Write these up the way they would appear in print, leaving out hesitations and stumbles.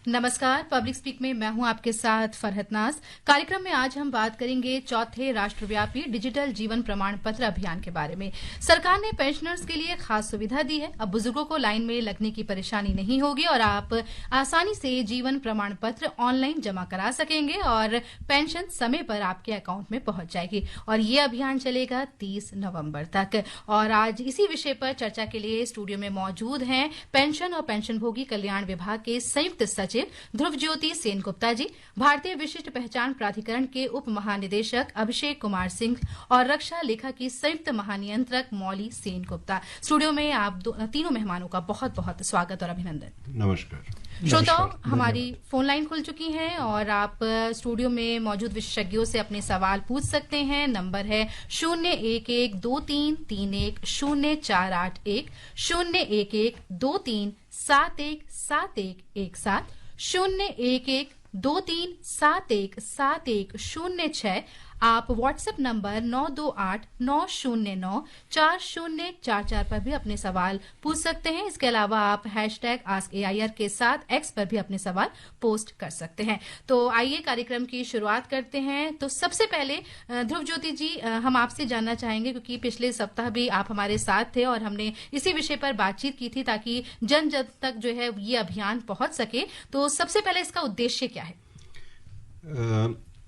नमस्कार, public speak में मैं हूं आपके साथ फरहत नाज। कार्यक्रम में आज हम बात करेंगे चौथे राष्ट्रव्यापी डिजिटल जीवन प्रमाण पत्र अभियान के बारे में। सरकार ने पेंशनर्स के लिए खास सुविधा दी है। अब बुजुर्गों को लाइन में लगने की परेशानी नहीं होगी और आप आसानी से जीवन प्रमाण पत्र ऑनलाइन जमा करा सकेंगे और पेंशन समय पर आपके अकाउंट में पहुंच जाएगी। और ये अभियान चलेगा 30 नवंबर तक। और आज इसी विषय पर चर्चा के लिए स्टूडियो में मौजूद हैं पेंशन और पेंशनभोगी कल्याण विभाग के संयुक्त सचिव ध्रुव ज्योति सेन गुप्ता जी, भारतीय विशिष्ट पहचान प्राधिकरण के उप महानिदेशक अभिषेक कुमार सिंह और रक्षा लेखा की संयुक्त महानियंत्रक मौली सेन गुप्ता। स्टूडियो में आप तीनों मेहमानों का बहुत बहुत स्वागत और अभिनंदन। नमस्कार। श्रोताओं, हमारी फोन लाइन खुल चुकी है और आप स्टूडियो में मौजूद विशेषज्ञों से अपने सवाल पूछ सकते हैं। नंबर है 01123310481 01123717117 01123717106। आप व्हाट्सएप नंबर 9289094044 पर भी अपने सवाल पूछ सकते हैं। इसके अलावा आप #AskAIR के साथ एक्स पर भी अपने सवाल पोस्ट कर सकते हैं। तो आइए कार्यक्रम की शुरुआत करते हैं। तो सबसे पहले ध्रुव ज्योति जी, हम आपसे जानना चाहेंगे, क्योंकि पिछले सप्ताह भी आप हमारे साथ थे और हमने इसी विषय पर बातचीत की थी ताकि जन जन तक जो है ये अभियान पहुंच सके। तो सबसे पहले इसका उद्देश्य क्या है?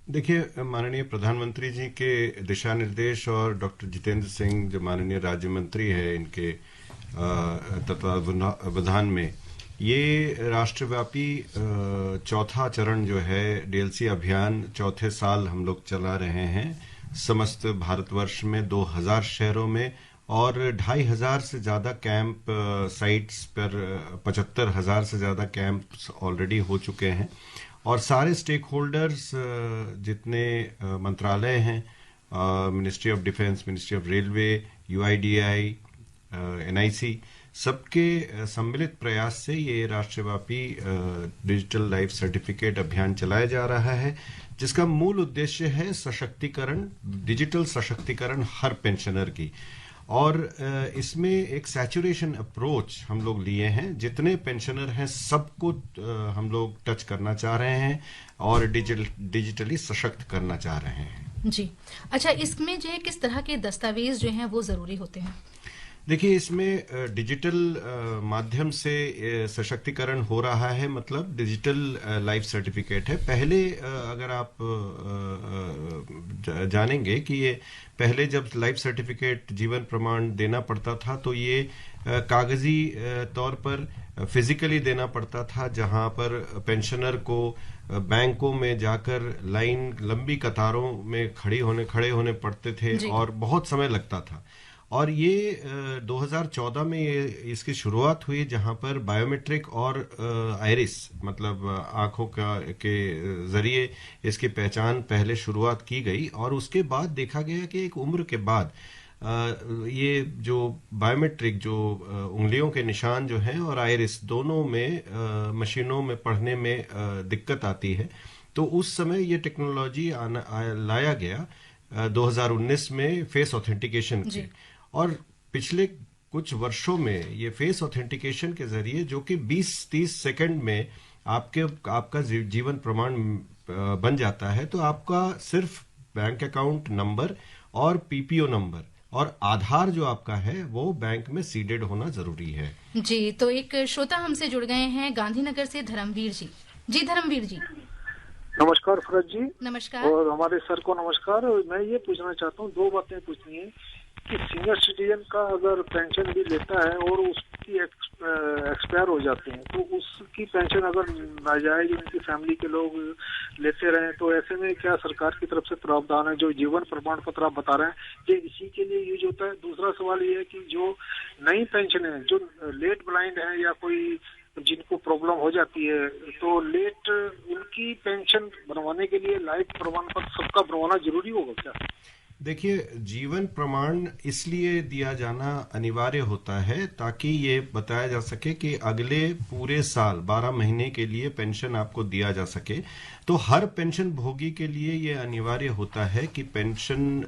देखिए, माननीय प्रधानमंत्री जी के दिशा निर्देश और डॉक्टर जितेंद्र सिंह जो माननीय राज्य मंत्री है, इनके तत्वावधान में ये राष्ट्रव्यापी चौथा चरण जो है डीएलसी अभियान चौथे साल हम लोग चला रहे हैं। समस्त भारतवर्ष में 2000 शहरों में और 2500 से ज्यादा कैंप साइट्स पर 75,000 से ज्यादा कैंप्स ऑलरेडी हो चुके हैं। और सारे स्टेक होल्डर्स जितने मंत्रालय हैं, ministry of defence, ministry of railway, UIDAI, NIC, सबके सम्मिलित प्रयास से ये राष्ट्रव्यापी डिजिटल लाइफ सर्टिफिकेट अभियान चलाया जा रहा है, जिसका मूल उद्देश्य है सशक्तिकरण, डिजिटल सशक्तिकरण हर पेंशनर की। और इसमें एक सैचुरेशन अप्रोच हम लोग लिए हैं। जितने पेंशनर हैं सबको हम लोग टच करना चाह रहे हैं और डिजिटली सशक्त करना चाह रहे हैं। जी, अच्छा, इसमें जो है किस तरह के दस्तावेज जो हैं वो जरूरी होते हैं? देखिए, इसमें डिजिटल माध्यम से सशक्तिकरण हो रहा है, मतलब डिजिटल लाइफ सर्टिफिकेट है। पहले अगर आप जानेंगे कि ये पहले जब लाइफ सर्टिफिकेट जीवन प्रमाण देना पड़ता था तो ये कागजी तौर पर फिजिकली देना पड़ता था, जहां पर पेंशनर को बैंकों में जाकर लाइन लंबी कतारों में खड़े होने पड़ते थे और बहुत समय लगता था। और ये 2014 में ये इसकी शुरुआत हुई, जहां पर बायोमेट्रिक और आइरिस मतलब आंखों के जरिए इसकी पहचान पहले शुरुआत की गई। और उसके बाद देखा गया कि एक उम्र के बाद ये जो बायोमेट्रिक जो उंगलियों के निशान जो हैं और आइरिस दोनों में मशीनों में पढ़ने में दिक्कत आती है। तो उस समय ये टेक्नोलॉजी लाया गया 2019 में फेस ऑथेंटिकेशन की। और पिछले कुछ वर्षों में ये फेस ऑथेंटिकेशन के जरिए, जो कि 20-30 सेकंड में आपका जीवन प्रमाण बन जाता है, तो आपका सिर्फ बैंक अकाउंट नंबर और पीपीओ नंबर और आधार जो आपका है वो बैंक में सीडेड होना जरूरी है। जी, तो एक श्रोता हमसे जुड़ गए हैं गांधीनगर से, धर्मवीर जी। जी धर्मवीर जी। नमस्कार फरहत जी। नमस्कार। और हमारे सर को नमस्कार। मैं ये पूछना चाहता हूँ, दो बातें पूछनी है कि सीनियर सिटीजन का अगर पेंशन भी लेता है और उसकी एक्सपायर हो जाते हैं, तो उसकी पेंशन अगर नाजायज उनकी फैमिली के लोग लेते रहे, तो ऐसे में क्या सरकार की तरफ से प्रावधान है? जो जीवन प्रमाण पत्र आप बता रहे हैं, ये इसी के लिए यूज होता है? दूसरा सवाल ये है कि जो नई पेंशन है, जो लेट ब्लाइंड है या कोई जिनको प्रॉब्लम हो जाती है, तो लेट उनकी पेंशन बनवाने के लिए लाइफ प्रमाण पत्र सबका बनवाना जरूरी होगा क्या? देखिए, जीवन प्रमाण इसलिए दिया जाना अनिवार्य होता है ताकि ये बताया जा सके कि अगले पूरे साल 12 महीने के लिए पेंशन आपको दिया जा सके। तो हर पेंशन भोगी के लिए ये अनिवार्य होता है कि पेंशन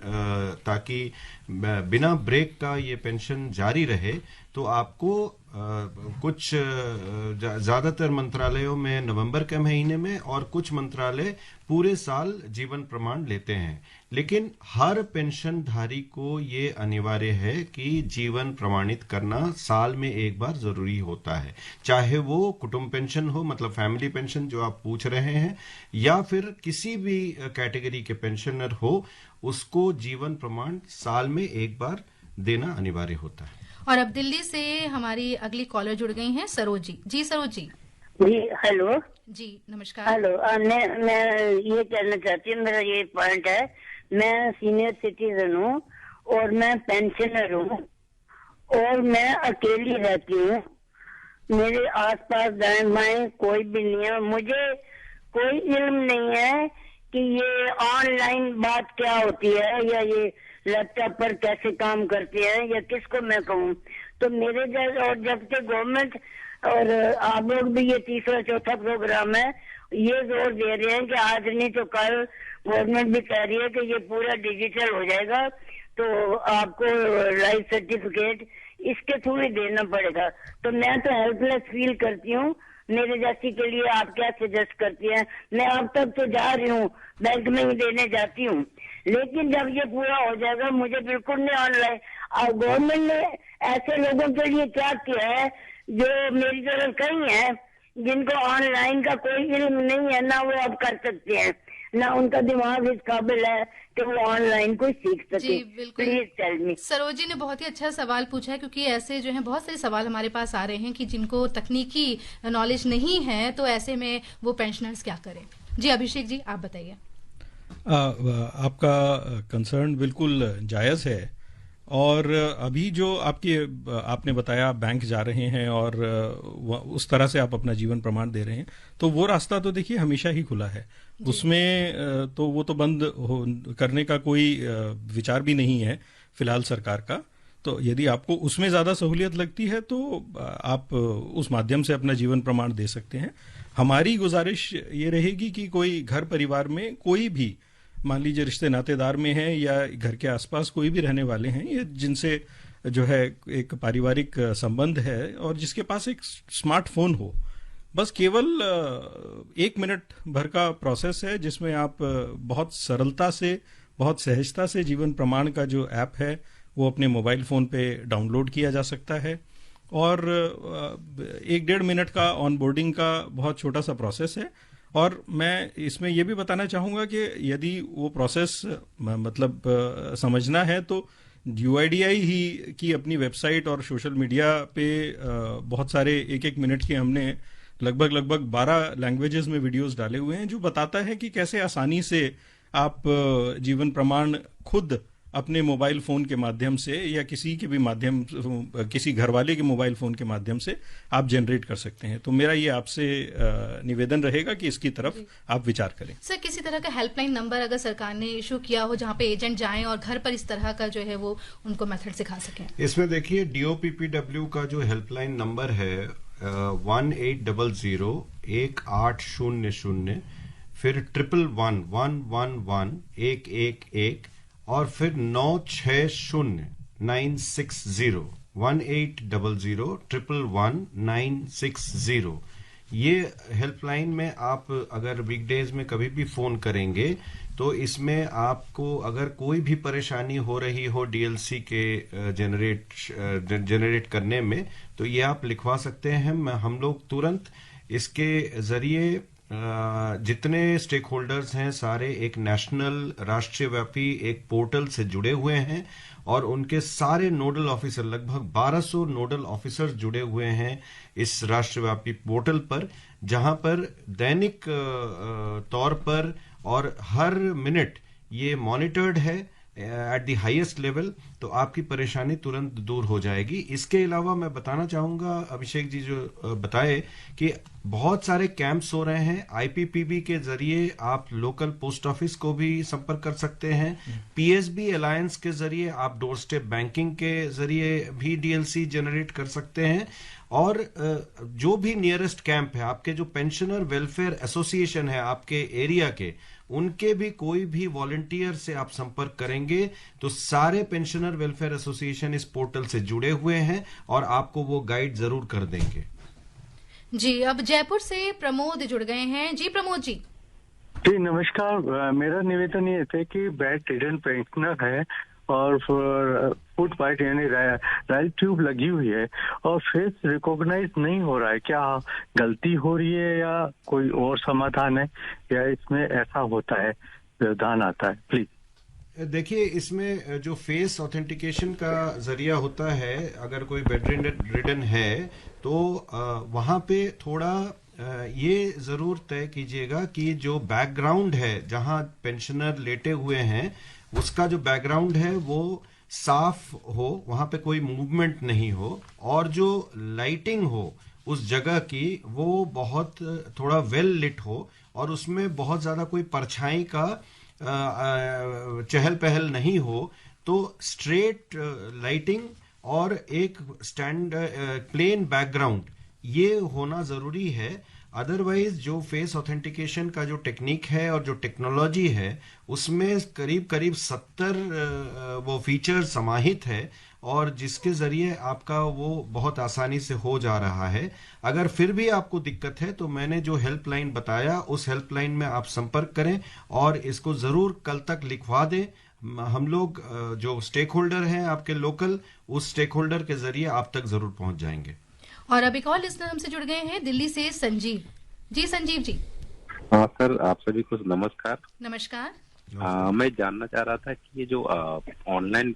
ताकि बिना ब्रेक का ये पेंशन जारी रहे, तो आपको कुछ ज्यादातर मंत्रालयों में नवंबर के महीने में और कुछ मंत्रालय पूरे साल जीवन प्रमाण लेते हैं। लेकिन हर पेंशनधारी को ये अनिवार्य है कि जीवन प्रमाणित करना साल में एक बार जरूरी होता है, चाहे वो कुटुंब पेंशन हो, मतलब फैमिली पेंशन जो आप पूछ रहे हैं, या फिर किसी भी कैटेगरी के पेंशनर हो, उसको जीवन प्रमाण साल में एक बार देना अनिवार्य होता है। और अब दिल्ली से हमारी अगली कॉलर जुड़ गई हैं, सरोजी जी। सरोजी जी, हेलो जी, नमस्कार। हेलो। मैं ये कहना चाहती हूँ, मेरा ये पॉइंट है, मैं सीनियर सिटीजन हूँ और मैं पेंशनर हूँ और मैं अकेली रहती हूँ। मेरे आसपास दाएं बाएं कोई भी नहीं है, मुझे कोई इल्म नहीं है कि ये ऑनलाइन बात क्या होती है या ये लैपटॉप पर कैसे काम करती है या किसको मैं कहूँ। तो मेरे जैसे, और जब से गवर्नमेंट और आप लोग भी ये तीसरा चौथा प्रोग्राम है, ये जोर दे रहे हैं कि आज नहीं तो कल गवर्नमेंट भी कह रही है कि ये पूरा डिजिटल हो जाएगा, तो आपको लाइफ सर्टिफिकेट इसके थ्रू ही देना पड़ेगा। तो मैं तो हेल्पलेस फील करती हूँ। मेरे जैसी के लिए आप क्या सजेस्ट करती हैं? मैं अब तक तो जा रही हूँ, बैंक में ही देने जाती हूँ, लेकिन जब ये पूरा हो जाएगा मुझे बिल्कुल नहीं ऑनलाइन। और गवर्नमेंट ने ऐसे लोगों के लिए क्या किया है जो मेरी तरह कई हैं जिनको ऑनलाइन का कोई इल्म नहीं है, ना वो अब कर सकते हैं, ना उनका दिमाग इस काबिल है कि वो ऑनलाइन कोई सीख सके। Please tell me. सरोजी ने बहुत ही अच्छा सवाल पूछा है, क्योंकि ऐसे जो है बहुत सारे सवाल हमारे पास आ रहे हैं कि जिनको तकनीकी नॉलेज नहीं है, तो ऐसे में वो पेंशनर्स क्या करें। जी अभिषेक जी, आप बताइए। आपका कंसर्न बिल्कुल जायज़ है, और अभी जो आपने बताया आप बैंक जा रहे हैं और उस तरह से आप अपना जीवन प्रमाण दे रहे हैं, तो वो रास्ता तो देखिए हमेशा ही खुला है, उसमें तो वो तो बंद करने का कोई विचार भी नहीं है फिलहाल सरकार का। तो यदि आपको उसमें ज़्यादा सहूलियत लगती है तो आप उस माध्यम से अपना जीवन प्रमाण दे सकते हैं। हमारी गुजारिश ये रहेगी कि कोई घर परिवार में कोई भी, मान लीजिए रिश्ते नातेदार में हैं या घर के आसपास कोई भी रहने वाले हैं, ये जिनसे जो है एक पारिवारिक संबंध है और जिसके पास एक स्मार्टफोन हो, बस केवल 1 मिनट भर का प्रोसेस है जिसमें आप बहुत सरलता से, बहुत सहजता से जीवन प्रमाण का जो ऐप है वो अपने मोबाइल फ़ोन पे डाउनलोड किया जा सकता है, और 1-1.5 मिनट का ऑनबोर्डिंग का बहुत छोटा सा प्रोसेस है। और मैं इसमें यह भी बताना चाहूँगा कि यदि वो प्रोसेस मतलब समझना है तो UIDAI ही की अपनी वेबसाइट और सोशल मीडिया पे बहुत सारे 1-1 मिनट के हमने लगभग 12 लैंग्वेजेस में वीडियोस डाले हुए हैं, जो बताता है कि कैसे आसानी से आप जीवन प्रमाण खुद अपने मोबाइल फोन के माध्यम से या किसी के भी माध्यम, किसी घरवाले के मोबाइल फोन के माध्यम से आप जनरेट कर सकते हैं। तो मेरा ये आपसे निवेदन रहेगा कि इसकी तरफ आप विचार करें। सर, किसी तरह का हेल्पलाइन नंबर अगर सरकार ने इशू किया हो जहां पे एजेंट जाएं और घर पर इस तरह का जो है वो उनको मेथड सिखा सकें? इसमें देखिए DOPPW का जो हेल्पलाइन नंबर है 1800-1800, फिर 111-111-111 और फिर 960960 1800-111-960। ये हेल्पलाइन में आप अगर वीकडेज में कभी भी फोन करेंगे तो इसमें आपको अगर कोई भी परेशानी हो रही हो DLC के जनरेट करने में, तो ये आप लिखवा सकते हैं। हम लोग तुरंत इसके जरिए जितने स्टेक होल्डर्स हैं सारे एक नेशनल राष्ट्रव्यापी एक पोर्टल से जुड़े हुए हैं और उनके सारे नोडल ऑफिसर, लगभग 1200 नोडल ऑफिसर जुड़े हुए हैं इस राष्ट्रव्यापी पोर्टल पर, जहां पर दैनिक तौर पर और हर मिनट ये मॉनिटर्ड है एट द हाईएस्ट लेवल, तो आपकी परेशानी तुरंत दूर हो जाएगी। इसके अलावा मैं बताना चाहूंगा, अभिषेक जी जो बताए कि बहुत सारे कैंप्स हो रहे हैं। IPPB के जरिए आप लोकल पोस्ट ऑफिस को भी संपर्क कर सकते हैं। PSB अलायंस के जरिए आप डोर स्टेप बैंकिंग के जरिए भी DLC जनरेट कर सकते हैं। और जो भी नियरेस्ट कैंप है, आपके जो पेंशनर वेलफेयर एसोसिएशन है आपके एरिया के, उनके भी कोई भी वॉलंटियर से आप संपर्क करेंगे तो सारे पेंशनर वेलफेयर एसोसिएशन इस पोर्टल से जुड़े हुए हैं और आपको वो गाइड जरूर कर देंगे। जी, अब जयपुर से प्रमोद जुड़ गए हैं। जी प्रमोद जी। जी नमस्कार। मेरा निवेदन ये थे कि बेड रिडन पेंशनर है और फुट पाइट यानी राइट ट्यूब लगी हुई है और फेस रिकॉग्नाइज नहीं हो रहा है, क्या गलती हो रही है या कोई और समाधान है या इसमें ऐसा होता है, व्यवधान आता है? प्लीज देखिए, इसमें जो फेस ऑथेंटिकेशन का जरिया होता है, अगर कोई बेड रिडन है तो वहां पे थोड़ा ये जरूर तय कीजिएगा कि जो बैकग्राउंड है जहां पेंशनर लेटे हुए हैं उसका जो बैकग्राउंड है वो साफ हो, वहां पे कोई मूवमेंट नहीं हो और जो लाइटिंग हो उस जगह की वो बहुत थोड़ा वेल लिट हो और उसमें बहुत ज्यादा कोई परछाई का चहल पहल नहीं हो। तो स्ट्रेट लाइटिंग और एक स्टैंड प्लेन बैकग्राउंड ये होना जरूरी है। अदरवाइज जो फेस ऑथेंटिकेशन का जो टेक्निक है और जो टेक्नोलॉजी है उसमें करीब करीब 70 वो फीचर समाहित है और जिसके जरिए आपका वो बहुत आसानी से हो जा रहा है। अगर फिर भी आपको दिक्कत है तो मैंने जो हेल्पलाइन बताया उस हेल्पलाइन में आप संपर्क करें और इसको जरूर कल तक लिखवा दें। हम लोग जो स्टेक होल्डर हैं आपके लोकल, उस स्टेक होल्डर के जरिए आप तक जरूर पहुंच जाएंगे। और अब एक और लिस्टर हमसे जुड़ गए हैं दिल्ली से संजीव जी। संजीव जी। हाँ सर, आप सभी को नमस्कार। नमस्कार। मैं जानना चाह रहा था कि ये जो ऑनलाइन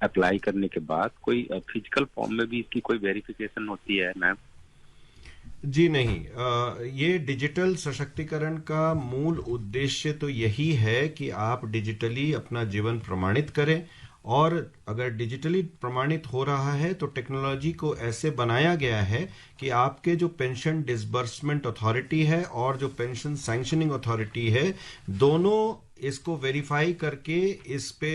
अप्लाई करने के बाद कोई फिजिकल फॉर्म में भी इसकी कोई वेरिफिकेशन होती है मैम? जी नहीं, ये डिजिटल सशक्तिकरण का मूल उद्देश्य तो यही है कि आप डिजिटली अपना जीवन प्रमाणित करें और अगर डिजिटली प्रमाणित हो रहा है तो टेक्नोलॉजी को ऐसे बनाया गया है कि आपके जो पेंशन डिसबर्समेंट अथॉरिटी है और जो पेंशन सैंक्शनिंग अथॉरिटी है दोनों इसको वेरीफाई करके इस पे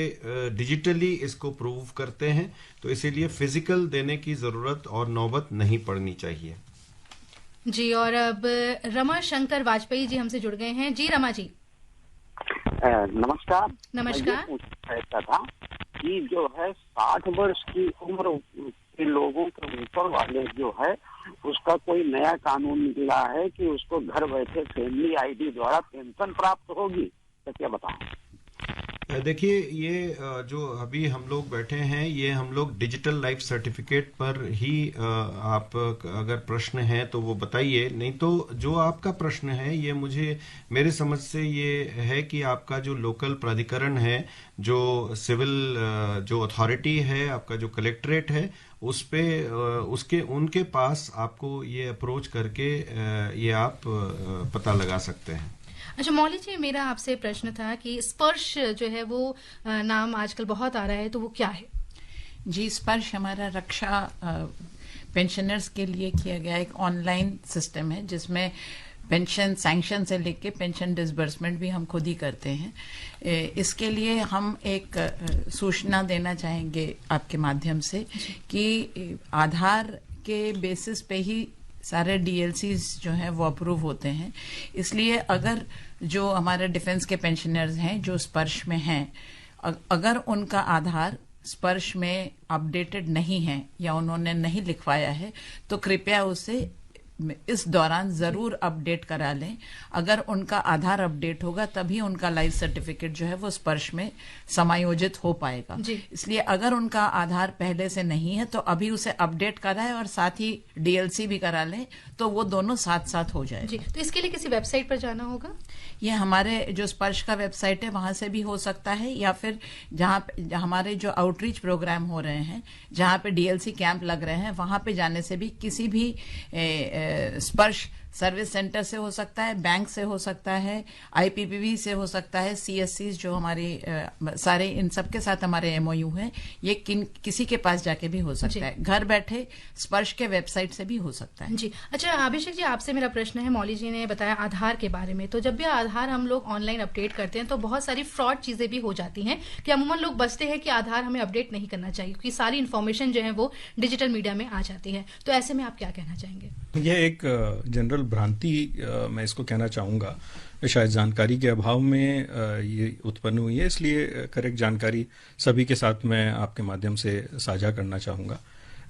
डिजिटली इसको प्रूव करते हैं। तो इसीलिए फिजिकल देने की जरूरत और नौबत नहीं पड़नी चाहिए। जी, और अब रमा शंकर वाजपेयी जी हमसे जुड़ गए हैं। जी रमा जी। नमस्कार। नमस्कार। पूछता था कि जो है 60 वर्ष की उम्र के लोगों के ऊपर वाले जो है उसका कोई नया कानून निकला है कि उसको घर बैठे फैमिली आईडी द्वारा पेंशन प्राप्त होगी, तो क्या बताएं? देखिए, ये जो अभी हम लोग बैठे हैं ये हम लोग डिजिटल लाइफ सर्टिफिकेट पर ही आप अगर प्रश्न है तो वो बताइए, नहीं तो जो आपका प्रश्न है ये मेरे समझ से ये है कि आपका जो लोकल प्राधिकरण है, जो सिविल जो अथॉरिटी है, आपका जो कलेक्ट्रेट है, उस पे उनके पास आपको ये अप्रोच करके ये आप पता लगा सकते हैं। अच्छा मौली जी, मेरा आपसे प्रश्न था कि स्पर्श जो है वो नाम आजकल बहुत आ रहा है, तो वो क्या है? जी, स्पर्श हमारा रक्षा पेंशनर्स के लिए किया गया एक ऑनलाइन सिस्टम है जिसमें पेंशन सैंक्शन से लेके पेंशन डिसबर्समेंट भी हम खुद ही करते हैं। इसके लिए हम एक सूचना देना चाहेंगे आपके माध्यम से कि आधार के बेसिस पे ही सारे डीएलसीज जो हैं वो अप्रूव होते हैं। इसलिए अगर जो हमारे डिफेंस के पेंशनर्स हैं जो स्पर्श में हैं, अगर उनका आधार स्पर्श में अपडेटेड नहीं है या उन्होंने नहीं लिखवाया है तो कृपया उसे इस दौरान जरूर अपडेट करा लें। अगर उनका आधार अपडेट होगा तभी उनका लाइफ सर्टिफिकेट जो है वो स्पर्श में समायोजित हो पाएगा। इसलिए अगर उनका आधार पहले से नहीं है तो अभी उसे अपडेट कराएं और साथ ही डीएलसी भी करा लें, तो वो दोनों साथ साथ हो जाए। जी, तो इसके लिए किसी वेबसाइट पर जाना होगा? ये हमारे जो स्पर्श का वेबसाइट है वहां से भी हो सकता है, या फिर जहाँ हमारे जो आउटरीच प्रोग्राम हो रहे हैं, जहाँ पे डीएलसी कैंप लग रहे हैं, वहां पे जाने से भी किसी भी स्पर्श सर्विस सेंटर से हो सकता है, बैंक से हो सकता है, आईपीपीबी से हो सकता है, सीएससी जो हमारे सारे इन सब के साथ हमारे एमओयू हैं, ये किसी के पास जाके भी हो सकता है। घर बैठे स्पर्श के वेबसाइट से भी हो सकता है। जी, अच्छा अभिषेक जी, आपसे मेरा प्रश्न है, मौली जी ने बताया आधार के बारे में, तो जब भी आधार हम लोग ऑनलाइन अपडेट करते हैं तो बहुत सारी फ्रॉड चीजें भी हो जाती हैं कि अमूमन लोग बचते हैं कि आधार हमें अपडेट नहीं करना चाहिए क्योंकि सारी इन्फॉर्मेशन जो है वो डिजिटल मीडिया में आ जाती है। तो ऐसे में आप क्या कहना चाहेंगे? यह एक जनरल जनरल भ्रांति मैं इसको कहना चाहूँगा, शायद जानकारी के अभाव में ये उत्पन्न हुई है, इसलिए करेक्ट जानकारी सभी के साथ मैं आपके माध्यम से साझा करना चाहूँगा।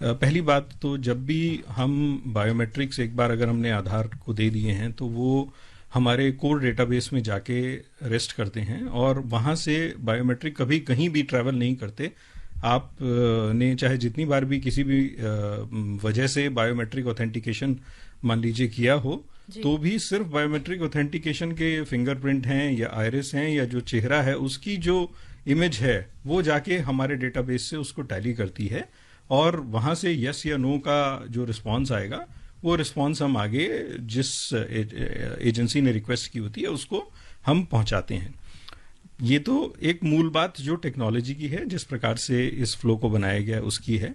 पहली बात तो जब भी हम बायोमेट्रिक्स एक बार अगर हमने आधार को दे दिए हैं तो वो हमारे कोर डेटाबेस में जाके रेस्ट करते हैं और वहाँ से बायोमेट्रिक कभी कहीं भी ट्रैवल नहीं करते। आप ने चाहे जितनी बार भी किसी भी वजह से बायोमेट्रिक ऑथेंटिकेशन मान लीजिए किया हो, तो भी सिर्फ बायोमेट्रिक ऑथेंटिकेशन के फिंगरप्रिंट हैं या आइरिस हैं या जो चेहरा है उसकी जो इमेज है वो जाके हमारे डेटाबेस से उसको टैली करती है और वहां से यस या नो का जो रिस्पांस आएगा वो रिस्पांस हम आगे जिस एजेंसी ने रिक्वेस्ट की होती है उसको हम पहुंचाते हैं। ये तो एक मूल बात जो टेक्नोलॉजी की है, जिस प्रकार से इस फ्लो को बनाया गया उसकी है।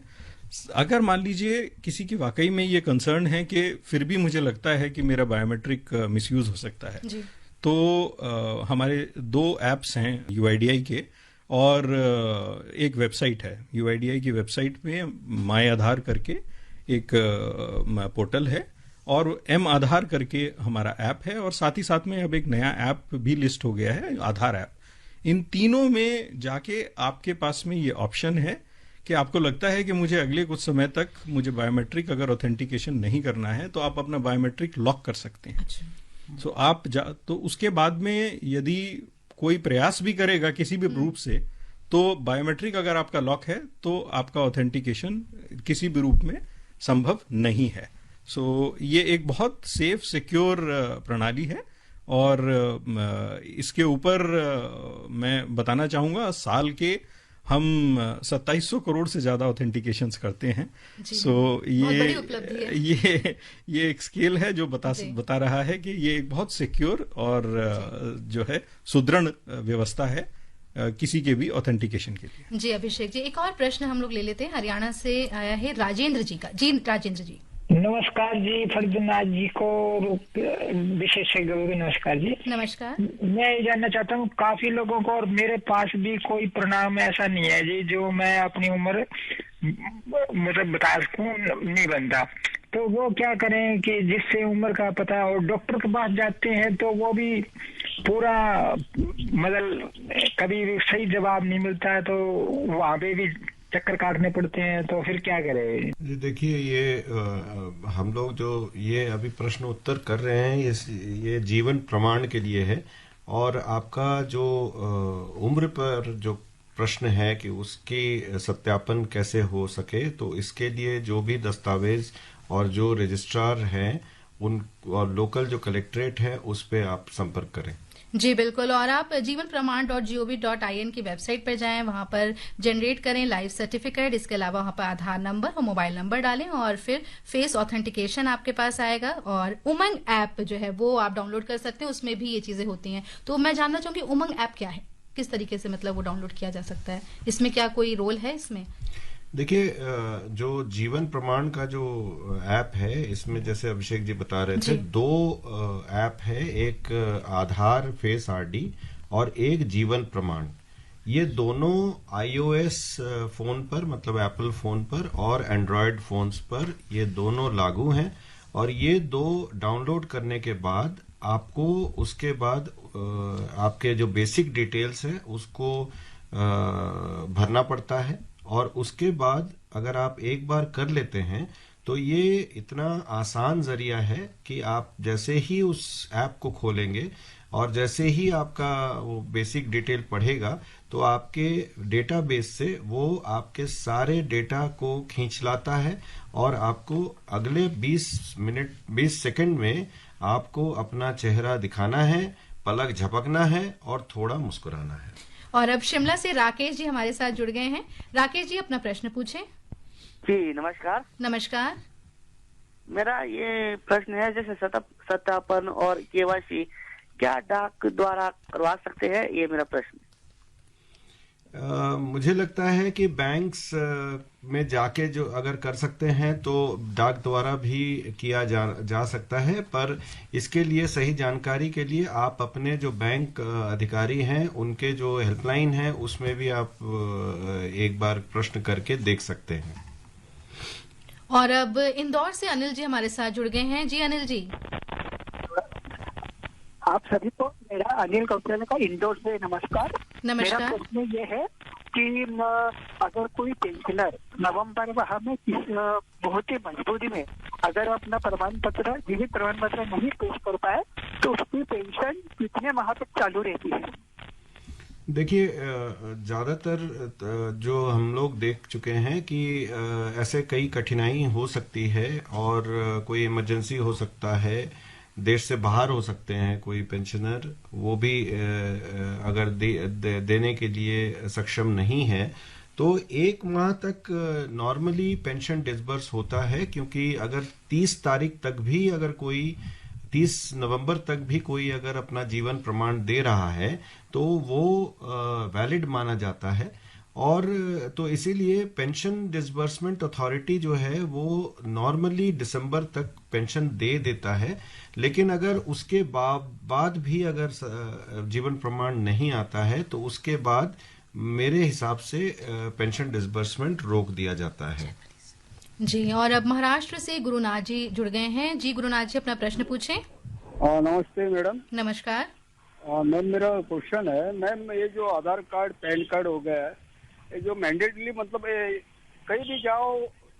अगर मान लीजिए किसी की वाकई में ये कंसर्न है कि फिर भी मुझे लगता है कि मेरा बायोमेट्रिक मिसयूज हो सकता है, तो हमारे 2 ऐप्स हैं UIDAI के और एक वेबसाइट है। UIDAI की वेबसाइट पे माय आधार करके एक पोर्टल है और M आधार करके हमारा ऐप है और साथ ही साथ में अब एक नया ऐप भी लिस्ट हो गया है, आधार ऐप। इन तीनों में जाके आपके पास में ये ऑप्शन है कि आपको लगता है कि मुझे अगले कुछ समय तक मुझे बायोमेट्रिक अगर ऑथेंटिकेशन नहीं करना है तो आप अपना बायोमेट्रिक लॉक कर सकते हैं। अच्छा। तो उसके बाद में यदि कोई प्रयास भी करेगा किसी भी रूप से, तो बायोमेट्रिक अगर आपका लॉक है तो आपका ऑथेंटिकेशन किसी भी रूप में संभव नहीं है। ये एक बहुत सेफ सिक्योर प्रणाली है और इसके ऊपर मैं बताना चाहूंगा साल के हम 2700 करोड़ से ज्यादा ऑथेंटिकेशंस करते हैं। ये एक स्केल है जो बता रहा है कि ये एक बहुत सिक्योर और जो है सुदृढ़ व्यवस्था है किसी के भी ऑथेंटिकेशन के लिए। जी अभिषेक जी, एक और प्रश्न हम लोग ले लेते हैं। हरियाणा से आया है राजेंद्र जी का। जी राजेंद्र जी। नमस्कार जी, फरदनाज जी को विशेषज्ञ को नमस्कार जी। नमस्कार। मैं ये जानना चाहता हूँ, काफी लोगों को और मेरे पास भी कोई परिणाम ऐसा नहीं है जी जो मैं अपनी उम्र मतलब बता सकूं नहीं बनता, तो वो क्या करें कि जिससे उम्र का पता, और डॉक्टर के पास जाते हैं तो वो भी पूरा मतलब कभी भी सही जवाब नहीं मिलता है, तो वहाँ पे भी चक्कर काटने पड़ते हैं, तो फिर क्या करें? जी देखिए, ये हम लोग जो ये अभी प्रश्न उत्तर कर रहे हैं ये जीवन प्रमाण के लिए है, और आपका जो उम्र पर जो प्रश्न है कि उसकी सत्यापन कैसे हो सके, तो इसके लिए जो भी दस्तावेज और जो रजिस्ट्रार हैं उन और लोकल जो कलेक्ट्रेट है उस पे आप संपर्क करें। जी बिल्कुल, और आप जीवन प्रमाण .gov.in की वेबसाइट पर जाएं, वहां पर जनरेट करें लाइफ सर्टिफिकेट। इसके अलावा वहां पर आधार नंबर और मोबाइल नंबर डालें और फिर फेस ऑथेंटिकेशन आपके पास आएगा, और उमंग ऐप जो है वो आप डाउनलोड कर सकते हैं, उसमें भी ये चीजें होती हैं। तो मैं जानना चाहूंगी उमंग ऐप क्या है, किस तरीके से मतलब वो डाउनलोड किया जा सकता है, इसमें क्या कोई रोल है इसमें? देखिए, जो जीवन प्रमाण का जो ऐप है, इसमें जैसे अभिषेक जी बता रहे थे, 2 ऐप है, एक आधार फेस आरडी और एक जीवन प्रमाण। ये दोनों iOS फोन पर, मतलब एप्पल फोन पर, और एंड्रॉयड फोन्स पर ये दोनों लागू हैं। और ये 2 डाउनलोड करने के बाद आपको उसके बाद आपके जो बेसिक डिटेल्स है उसको भरना पड़ता है, और उसके बाद अगर आप एक बार कर लेते हैं तो ये इतना आसान जरिया है कि आप जैसे ही उस ऐप को खोलेंगे और जैसे ही आपका वो बेसिक डिटेल पढ़ेगा तो आपके डेटाबेस से वो आपके सारे डेटा को खींच लाता है, और आपको अगले 20 सेकंड में आपको अपना चेहरा दिखाना है, पलक झपकना है और थोड़ा मुस्कुराना है। और अब शिमला से राकेश जी हमारे साथ जुड़ गए हैं। राकेश जी, अपना प्रश्न पूछें। जी नमस्कार। नमस्कार। मेरा ये प्रश्न है, जैसे सत्यापन और केवाईसी क्या डाक द्वारा करवा सकते हैं, ये मेरा प्रश्न। मुझे लगता है कि बैंक्स में जाके जो अगर कर सकते हैं तो डाक द्वारा भी किया जा सकता है, पर इसके लिए सही जानकारी के लिए आप अपने जो बैंक अधिकारी हैं उनके जो हेल्पलाइन है उसमें भी आप एक बार प्रश्न करके देख सकते हैं। और अब इंदौर से अनिल जी हमारे साथ जुड़ गए हैं। जी अनिल जी। आप सभी को मेरा अनिल कौशल का इंदौर से नमस्कार। नमस्कार। मेरा प्रश्न ये है कि अगर कोई पेंशनर नवंबर माह में बहुत ही मजबूरी में अगर अपना प्रमाण पत्र जीवित प्रमाण पत्र नहीं पेश कर पाए तो उसकी पेंशन कितने माह तक चालू रहती है? देखिए, ज़्यादातर जो हम लोग देख चुके हैं कि ऐसे कई कठिनाई हो सकती है और कोई इमरजेंसी हो सकता है, देश से बाहर हो सकते हैं कोई पेंशनर, वो भी अगर देने के लिए सक्षम नहीं है तो 1 माह तक नॉर्मली पेंशन डिसबर्स होता है। क्योंकि अगर 30 तारीख तक भी अगर कोई 30 नवंबर तक भी कोई अगर अपना जीवन प्रमाण दे रहा है तो वो वैलिड माना जाता है। और तो इसीलिए पेंशन डिसबर्समेंट अथॉरिटी जो है वो नॉर्मली दिसंबर तक पेंशन दे देता है। लेकिन अगर उसके बाद भी अगर जीवन प्रमाण नहीं आता है तो उसके बाद मेरे हिसाब से पेंशन डिसबर्समेंट रोक दिया जाता है। जी, और अब महाराष्ट्र से गुरुनाथ जी जुड़ गए हैं। जी गुरुनाथ जी, अपना प्रश्न पूछें। नमस्ते मैडम। नमस्कार। मैम, मेरा क्वेश्चन है, मैम ये जो आधार कार्ड पैन कार्ड हो गया है, ये जो मैंडेटली मतलब कहीं भी जाओ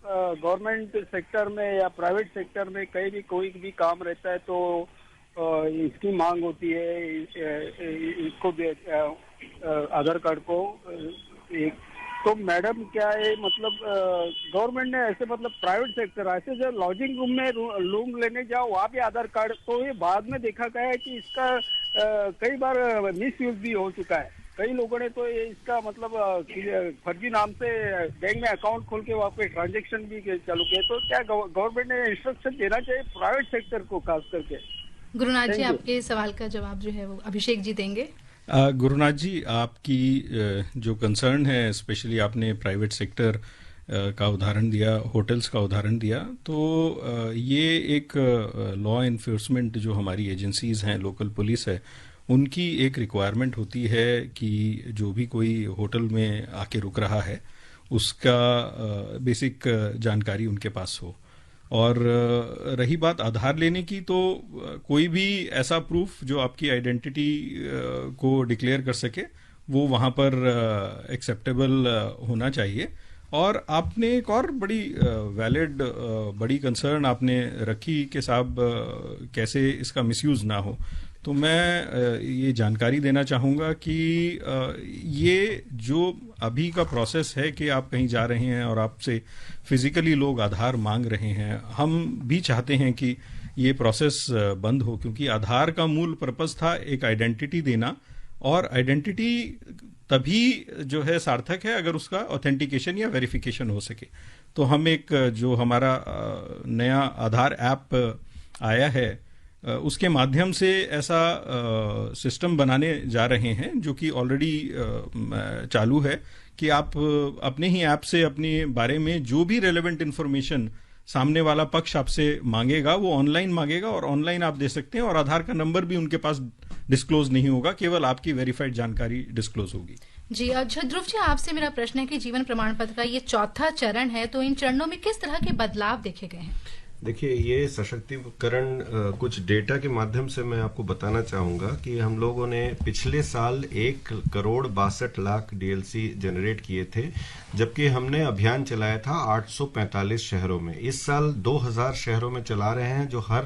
गवर्नमेंट सेक्टर में या प्राइवेट सेक्टर में कहीं भी कोई भी काम रहता है तो इसकी मांग होती है, इसको आधार कार्ड को तो मैडम क्या है मतलब गवर्नमेंट ने ऐसे मतलब प्राइवेट सेक्टर ऐसे जो लॉजिंग रूम में रूम लेने जाओ वहाँ भी आधार कार्ड, तो ये बाद में देखा गया है कि इसका कई बार मिस यूज भी हो चुका है। कई लोगों ने तो इसका मतलब फर्जी नाम से बैंक में अकाउंट खोल के वहाँ पे ट्रांजेक्शन भी चालू किए। तो क्या गवर्नमेंट ने इंस्ट्रक्शन देना चाहिए प्राइवेट सेक्टर को खास करके? गुरुनाथ जी, आपके सवाल का जवाब जो है वो अभिषेक जी देंगे। गुरुनाथ जी, आपकी जो कंसर्न है, स्पेशली आपने प्राइवेट सेक्टर का उदाहरण दिया, होटल्स का उदाहरण दिया, तो ये एक लॉ इन्फोर्समेंट जो हमारी एजेंसीज हैं, लोकल पुलिस है, उनकी एक रिक्वायरमेंट होती है कि जो भी कोई होटल में आके रुक रहा है उसका बेसिक जानकारी उनके पास हो। और रही बात आधार लेने की, तो कोई भी ऐसा प्रूफ जो आपकी आइडेंटिटी को डिक्लेयर कर सके वो वहाँ पर एक्सेप्टेबल होना चाहिए। और आपने एक और बड़ी वैलिड बड़ी कंसर्न आपने रखी कि साहब कैसे इसका मिसयूज ना हो। तो मैं ये जानकारी देना चाहूँगा कि ये जो अभी का प्रोसेस है कि आप कहीं जा रहे हैं और आपसे फिजिकली लोग आधार मांग रहे हैं, हम भी चाहते हैं कि ये प्रोसेस बंद हो, क्योंकि आधार का मूल पर्पस था एक आइडेंटिटी देना, और आइडेंटिटी तभी जो है सार्थक है अगर उसका ऑथेंटिकेशन या वेरिफिकेशन हो सके। तो हम एक जो हमारा नया आधार ऐप आया है उसके माध्यम से ऐसा सिस्टम बनाने जा रहे हैं जो कि ऑलरेडी चालू है कि आप अपने ही ऐप से अपने बारे में जो भी रेलेवेंट इन्फॉर्मेशन सामने वाला पक्ष आपसे मांगेगा वो ऑनलाइन मांगेगा और ऑनलाइन आप दे सकते हैं, और आधार का नंबर भी उनके पास डिस्क्लोज नहीं होगा, केवल आपकी वेरीफाइड जानकारी डिस्क्लोज होगी। जी, अच्छा ध्रुव जी, आपसे मेरा प्रश्न है कि जीवन प्रमाण पत्र का ये चौथा चरण है, तो इन चरणों में किस तरह के बदलाव देखे गए हैं? देखिए, ये सशक्तिकरण कुछ डेटा के माध्यम से मैं आपको बताना चाहूंगा कि हम लोगों ने पिछले साल 1,62,00,000 डीएलसी जनरेट किए थे, जबकि हमने अभियान चलाया था 845 शहरों में। इस साल 2000 शहरों में चला रहे हैं, जो हर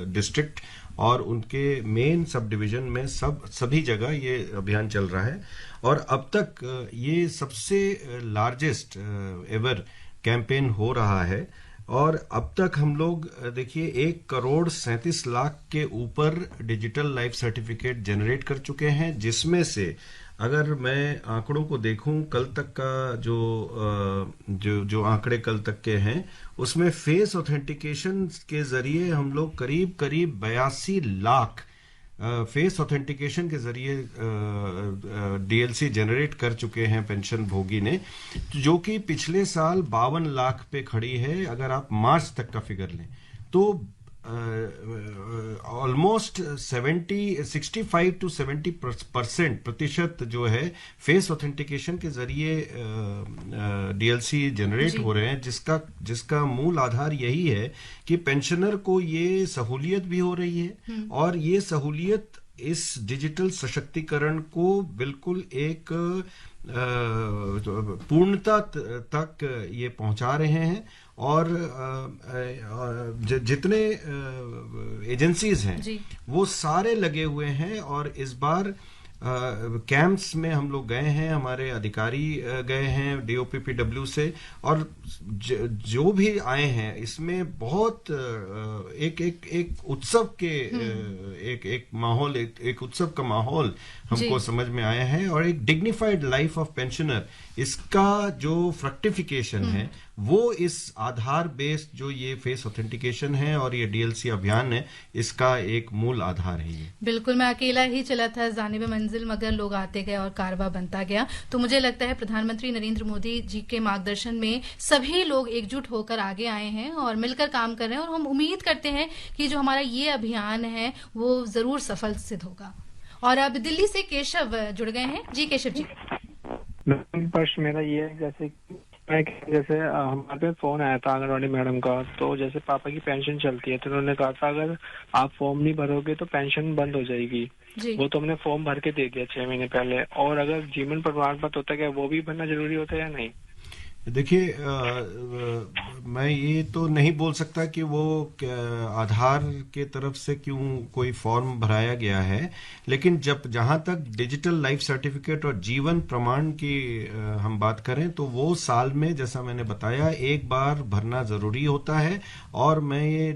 डिस्ट्रिक्ट और उनके मेन सब डिवीजन में सभी जगह ये अभियान चल रहा है। और अब तक ये सबसे लार्जेस्ट एवर कैंपेन हो रहा है। और अब तक हम लोग देखिए 1,37,00,000 के ऊपर डिजिटल लाइफ सर्टिफिकेट जनरेट कर चुके हैं, जिसमें से अगर मैं आंकड़ों को देखूं, कल तक का जो आंकड़े कल तक के हैं उसमें फेस ऑथेंटिकेशन के जरिए हम लोग करीब 82 लाख फेस ऑथेंटिकेशन के जरिए डीएलसी जनरेट कर चुके हैं पेंशन भोगी ने, जो कि पिछले साल 52 लाख पे खड़ी है अगर आप मार्च तक का फिगर लें। तो ऑलमोस्ट 65 to 70% प्रतिशत जो है फेस ऑथेंटिकेशन के जरिए डीएलसी जनरेट हो रहे हैं, जिसका मूल आधार यही है कि पेंशनर को ये सहूलियत भी हो रही है और ये सहूलियत इस डिजिटल सशक्तिकरण को बिल्कुल एक पूर्णता तक ये पहुंचा रहे हैं। और जितने एजेंसीज हैं वो सारे लगे हुए हैं और इस बार कैंप्स में हम लोग गए हैं, हमारे अधिकारी गए हैं डीओपीपीडब्ल्यू से, और जो भी आए हैं इसमें बहुत एक उत्सव के एक माहौल, एक उत्सव का माहौल हमको समझ में आया है। और एक डिग्निफाइड लाइफ ऑफ पेंशनर, इसका जो फ्रक्टिफिकेशन है वो इस आधार बेस्ड जो ये फेस ऑथेंटिकेशन है और ये डीएलसी अभियान है, इसका एक मूल आधार है ये। बिल्कुल, मैं अकेला ही चला था जानिब मंजिल, मगर लोग आते गए और कारवा बनता गया। तो मुझे लगता है प्रधानमंत्री नरेंद्र मोदी जी के मार्गदर्शन में सभी लोग एकजुट होकर आगे आए हैं और मिलकर काम कर रहे हैं, और हम उम्मीद करते हैं कि जो हमारा ये अभियान है वो जरूर सफल सिद्ध होगा। और अब दिल्ली से केशव जुड़ गए हैं। जी केशव जी। प्रश्न मेरा ये है, जैसे हमारे पे फोन आया था आंगनवाड़ी मैडम का, तो जैसे पापा की पेंशन चलती है तो उन्होंने कहा था अगर आप फॉर्म नहीं भरोगे तो पेंशन बंद हो जाएगी। वो तो हमने फॉर्म भर के दे दिया 6 महीने पहले। और अगर जीवन प्रमाण पत्र होता है क्या वो भी भरना जरूरी होता है या नहीं? देखिए, मैं ये तो नहीं बोल सकता कि वो आधार के तरफ से क्यों कोई फॉर्म भराया गया है, लेकिन जहां तक डिजिटल लाइफ सर्टिफिकेट और जीवन प्रमाण की हम बात करें तो वो साल में, जैसा मैंने बताया, एक बार भरना जरूरी होता है। और मैं ये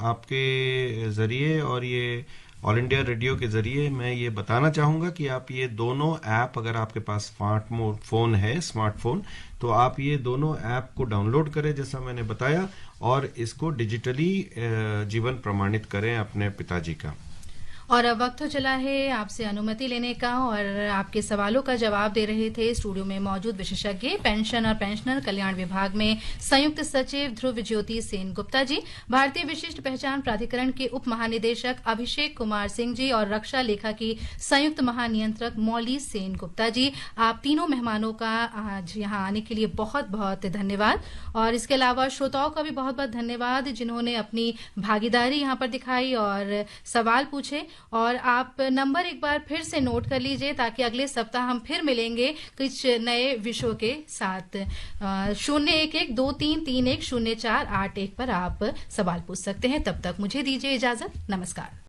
आपके जरिए और ये ऑल इंडिया रेडियो के जरिए मैं ये बताना चाहूंगा कि आप ये दोनों ऐप, अगर आपके पास स्मार्टफोन है, स्मार्टफोन, तो आप ये दोनों ऐप को डाउनलोड करें जैसा मैंने बताया, और इसको डिजिटली जीवन प्रमाणित करें अपने पिताजी का। और अब वक्त हो चला है आपसे अनुमति लेने का, और आपके सवालों का जवाब दे रहे थे स्टूडियो में मौजूद विशेषज्ञ, पेंशन और पेंशनर कल्याण विभाग में संयुक्त सचिव ध्रुव ज्योति सेन गुप्ता जी, भारतीय विशिष्ट पहचान प्राधिकरण के उप महानिदेशक अभिषेक कुमार सिंह जी और रक्षा लेखा की संयुक्त महानियंत्रक मौली सेन गुप्ता जी। आप तीनों मेहमानों का आज यहाँ आने के लिए बहुत बहुत धन्यवाद, और इसके अलावा श्रोताओं का भी बहुत बहुत धन्यवाद जिन्होंने अपनी भागीदारी यहाँ पर दिखाई और सवाल पूछे। और आप नंबर एक बार फिर से नोट कर लीजिए ताकि अगले सप्ताह हम फिर मिलेंगे कुछ नए विषयों के साथ। 011-2331-0481 पर आप सवाल पूछ सकते हैं। तब तक मुझे दीजिए इजाजत। नमस्कार।